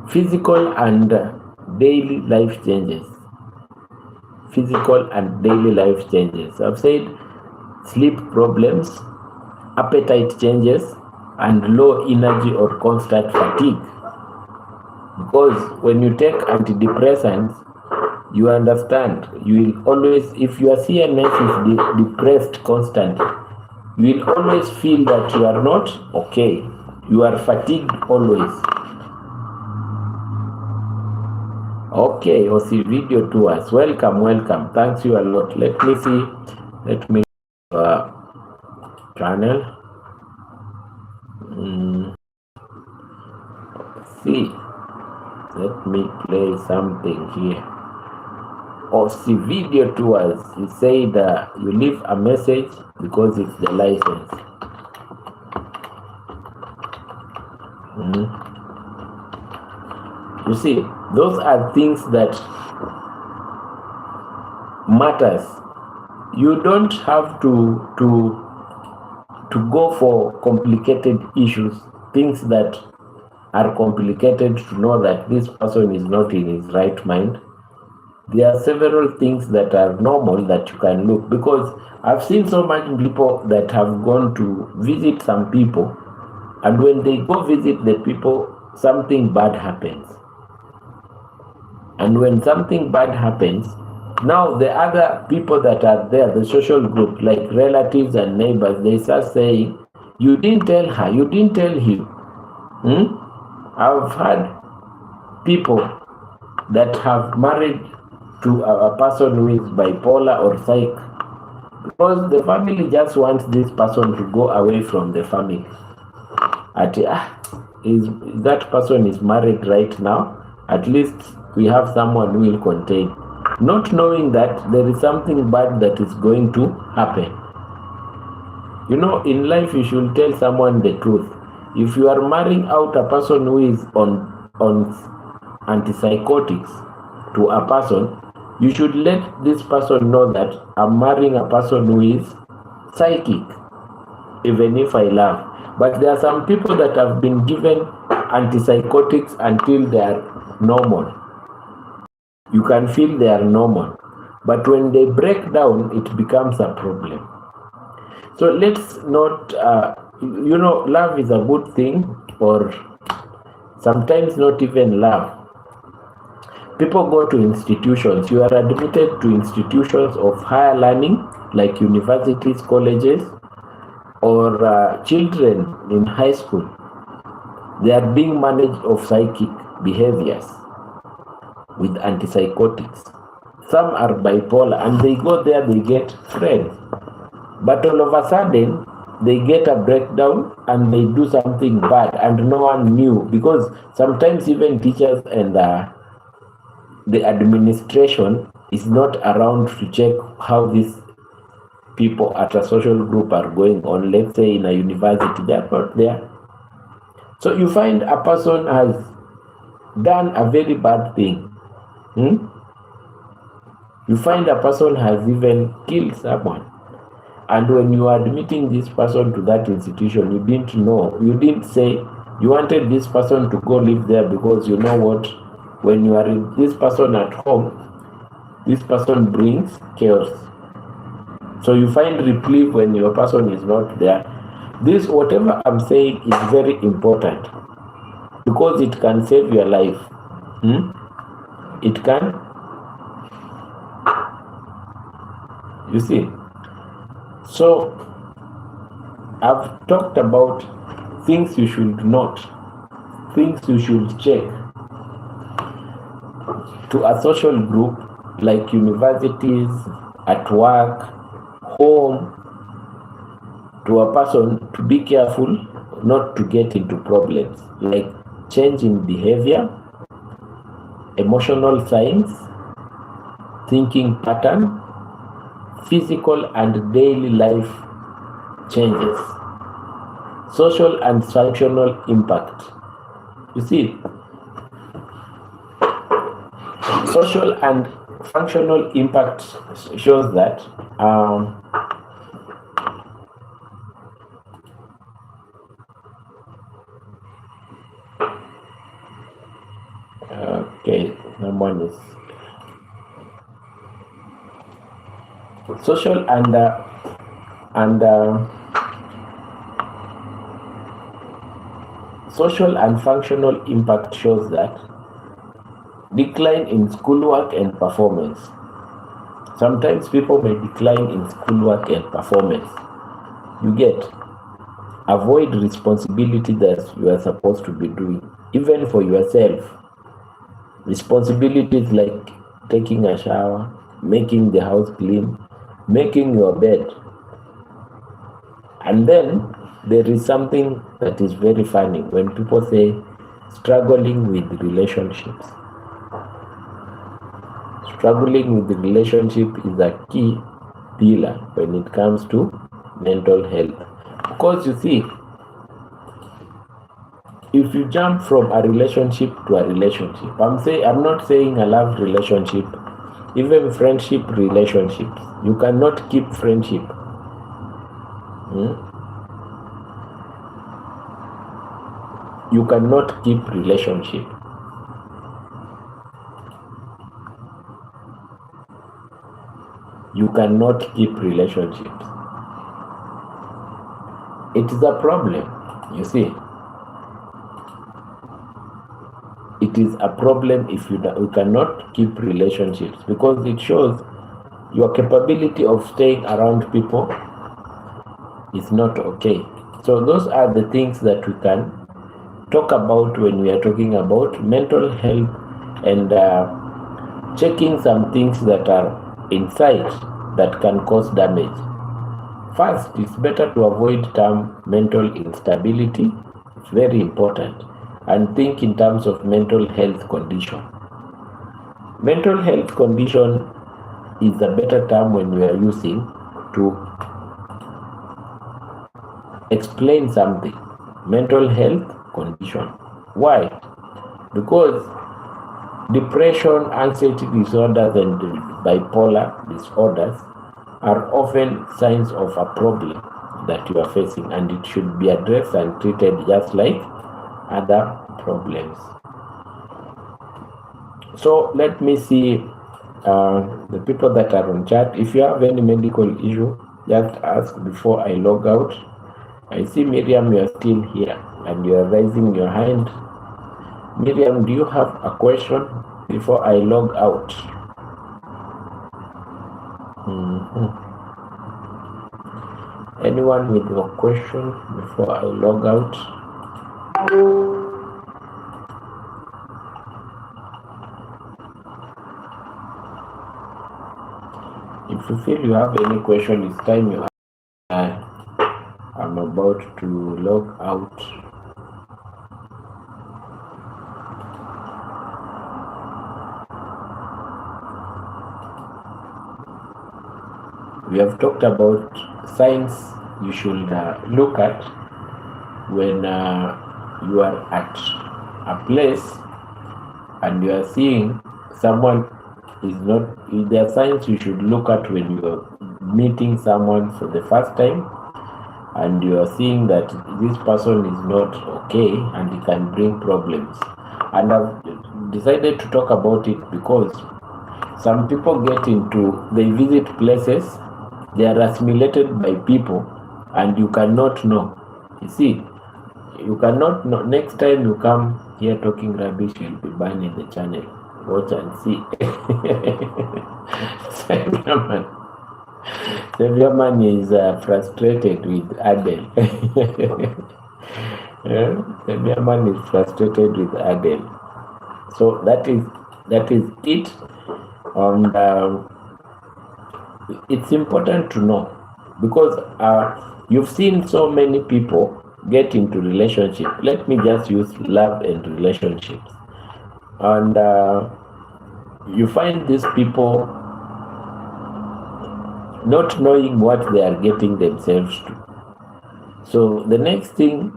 Physical and daily life changes. Physical and daily life changes. I've said sleep problems, appetite changes, and low energy or constant fatigue. Because when you take antidepressants, you understand, you will always, if your CNS is depressed constantly, you will always feel that you are not okay. You are fatigued always. Okay, Osi Video Tours. Welcome. Thanks you a lot. Let me see. Let me channel. See. Let me play something here. Osi Video Tours. He said you leave a message because it's the license. You see, those are things that matters. You don't have to go for complicated issues, things that are complicated to know that this person is not in his right mind. There are several things that are normal that you can look, because I've seen so many people that have gone to visit some people, and when they go visit the people, something bad happens. And when something bad happens, now the other people that are there, the social group, like relatives and neighbors, they start saying, you didn't tell her, you didn't tell him. I've had people that have married to a person who is bipolar or psych, because the family just wants this person to go away from the family. That person is married right now, at least we have someone who will contain, not knowing that there is something bad that is going to happen. You know, in life you should tell someone the truth. If you are marrying out a person who is on antipsychotics to a person, you should let this person know that I'm marrying a person who is psychic, even if I love. But there are some people that have been given antipsychotics until they are normal. You can feel they are normal. But when they break down, it becomes a problem. So let's not, love is a good thing, or sometimes not even love. People go to institutions. You are admitted to institutions of higher learning, like universities, colleges, or children in high school. They are being managed of psychic behaviors with antipsychotics. Some are bipolar, and they go there, they get friends. But all of a sudden, they get a breakdown and they do something bad and no one knew, because sometimes even teachers and the administration is not around to check how these people at a social group are going on. Let's say in a university, they are not there. So you find a person has done a very bad thing. You find a person has even killed someone. And when you are admitting this person to that institution, you didn't know, you didn't say you wanted this person to go live there, because you know what, when you are with this person at home, this person brings chaos. So you find reprieve when your person is not there. This, whatever I'm saying, is very important, because it can save your life. It can, you see. So I've talked about things you should note, things you should check to a social group like universities, at work, home, to a person, to be careful not to get into problems like change in behavior, emotional signs, thinking pattern, physical and daily life changes, social and functional impact. You see, social and functional impact shows that okay, no one is social social and functional impact shows that decline in schoolwork and performance. Sometimes people may decline in schoolwork and performance. You get, avoid responsibility that you are supposed to be doing, even for yourself. Responsibilities like taking a shower, making the house clean, making your bed. And then there is something that is very funny when people say struggling with relationships. Struggling with the relationship is a key pillar when it comes to mental health. Because you see, if you jump from a relationship to a relationship, I'm not saying a love relationship, even friendship relationships, you cannot keep friendship. You cannot keep relationship. You cannot keep relationships. It is a problem, you see. It is a problem if you cannot keep relationships, because it shows your capability of staying around people is not okay. So those are the things that we can talk about when we are talking about mental health and checking some things that are inside that can cause damage. First, it's better to avoid term mental instability. It's very important. And think in terms of mental health condition. Mental health condition is a better term when we are using to explain something. Mental health condition. Why? Because depression, anxiety disorders, and bipolar disorders are often signs of a problem that you are facing, and it should be addressed and treated just like other problems. So let me see the people that are on chat. If you have any medical issue, just ask before I log out. I see Miriam, you are still here and you are raising your hand. Miriam, do you have a question before I log out? Anyone with a question before I log out? If you feel you have any question, it's time you about to log out. We have talked about signs you should look at when you are at a place and you are seeing someone is not. There are signs you should look at when you are meeting someone for the first time and you are seeing that this person is not okay and he can bring problems. And I've decided to talk about it because some people they visit places, they are assimilated by people and you cannot know. You see, you cannot know. Next time you come here talking rubbish, you'll be banning the channel. Watch and see. Savior Man is frustrated with Adele. Savior Man is frustrated with Adele. So that is it. And it's important to know because you've seen so many people get into relationship. Let me just use love and relationships. And you find these people not knowing what they are getting themselves to. So the next thing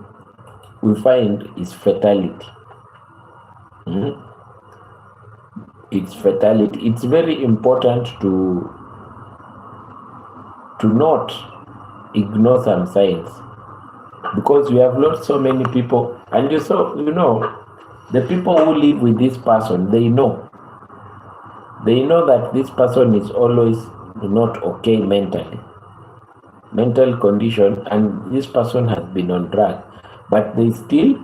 we find is fatality. It's fatality. It's very important to not ignore some signs because we have lost so many people. And the people who live with this person, they know that this person is always not okay mentally, mental condition, and this person has been on drug, but they still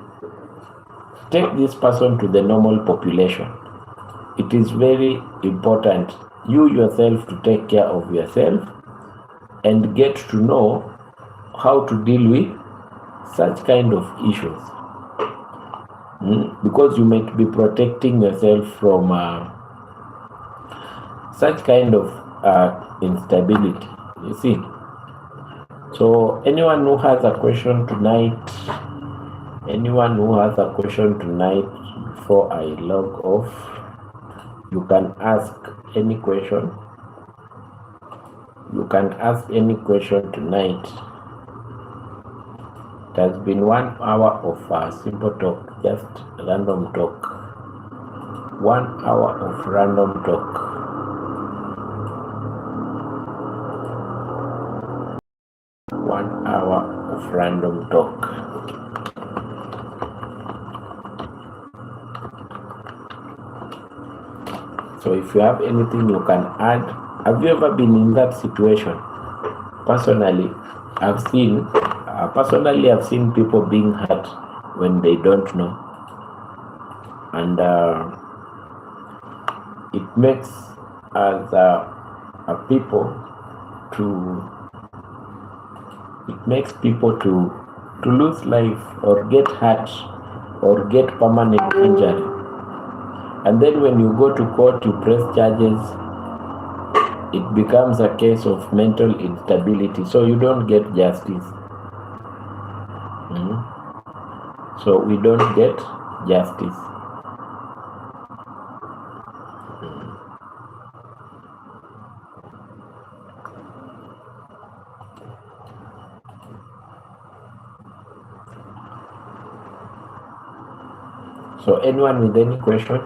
take this person to the normal population. It is very important you yourself to take care of yourself and get to know how to deal with such kind of issues. Because you might be protecting yourself from such kind of instability, you see. So anyone who has a question tonight, before I log off, you can ask any question. You can ask any question tonight. It has been 1 hour of simple talk, just random talk. 1 hour of random talk. Random talk. So if you have anything you can add. Have you ever been in that situation? Personally, I've seen people being hurt when they don't know, and it makes us a people to lose life or get hurt or get permanent injury. And then when you go to court, you press charges, it becomes a case of mental instability, so you don't get justice. So we don't get justice. So anyone with any question?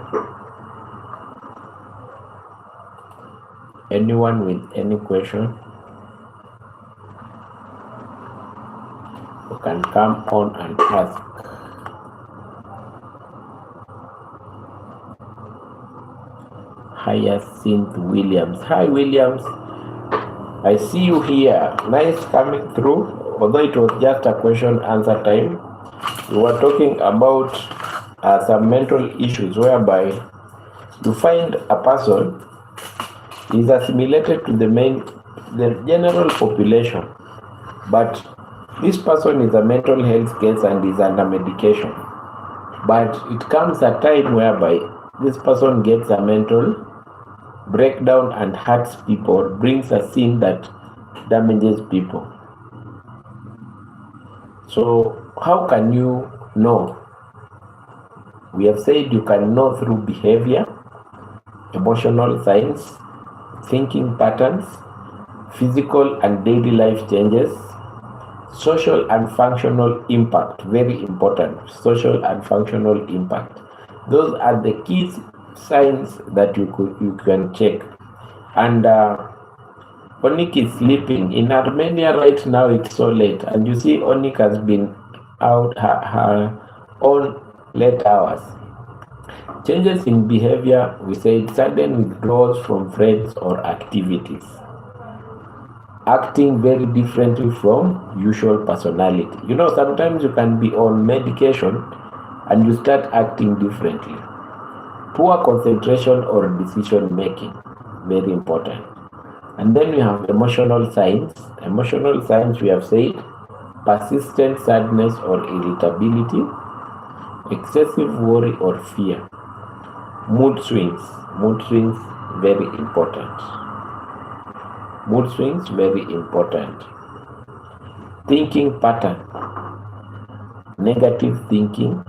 Anyone with any question? You can come on and ask. Hyacinth Williams. Hi Williams. I see you here. Nice coming through. Although it was just a question answer time. We were talking about some mental issues whereby you find a person is assimilated to the general population, but this person is a mental health case and is under medication. But it comes a time whereby this person gets a mental breakdown and hurts people, brings a sin that damages people. So how can you know? We have said you can know through behavior, emotional signs, thinking patterns, physical and daily life changes, social and functional impact. Very important. Social and functional impact. Those are the key signs that you can check. And Onik is sleeping. In Armenia right now it's so late, and you see Onik has been out her own late hours. Changes in behavior, we said sudden withdrawals from friends or activities. Acting very differently from usual personality. You know, sometimes you can be on medication and you start acting differently. Poor concentration or decision making, very important. And then we have emotional signs. Emotional signs, we have said persistent sadness or irritability, excessive worry or fear. Mood swings, very important. Mood swings, very important. Thinking pattern, negative thinking,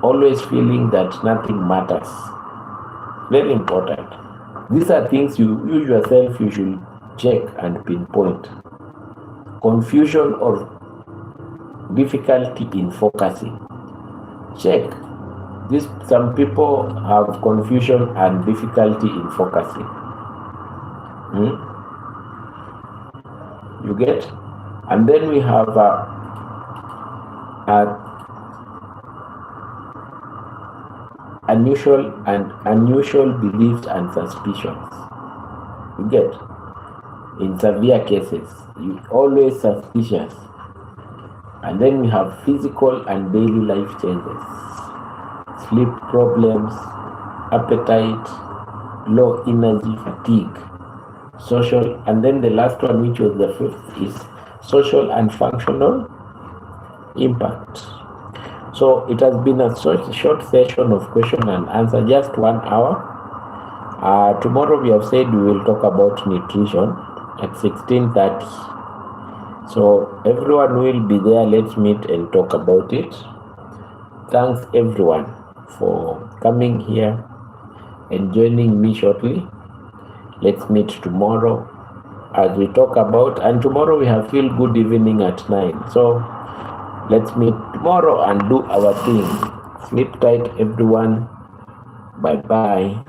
always feeling that nothing matters, very important. These are things you yourself you should check and pinpoint. Confusion or difficulty in focusing, check. Some people have confusion and difficulty in focusing. You get? And then we have unusual beliefs and suspicions. You get? In severe cases, you always suspicious. And then we have physical and daily life changes. Sleep problems, appetite, low energy, fatigue, social, and then the last one, which was the fifth, is social and functional impact. So it has been a short session of question and answer, just 1 hour. Tomorrow we have said we will talk about nutrition at 16:30. So everyone will be there. Let's meet and talk about it. Thanks everyone for coming here and joining me shortly. Let's meet tomorrow as we talk about, and tomorrow we have Feel Good Evening at 9. So let's meet tomorrow and do our thing. Sleep tight everyone. Bye.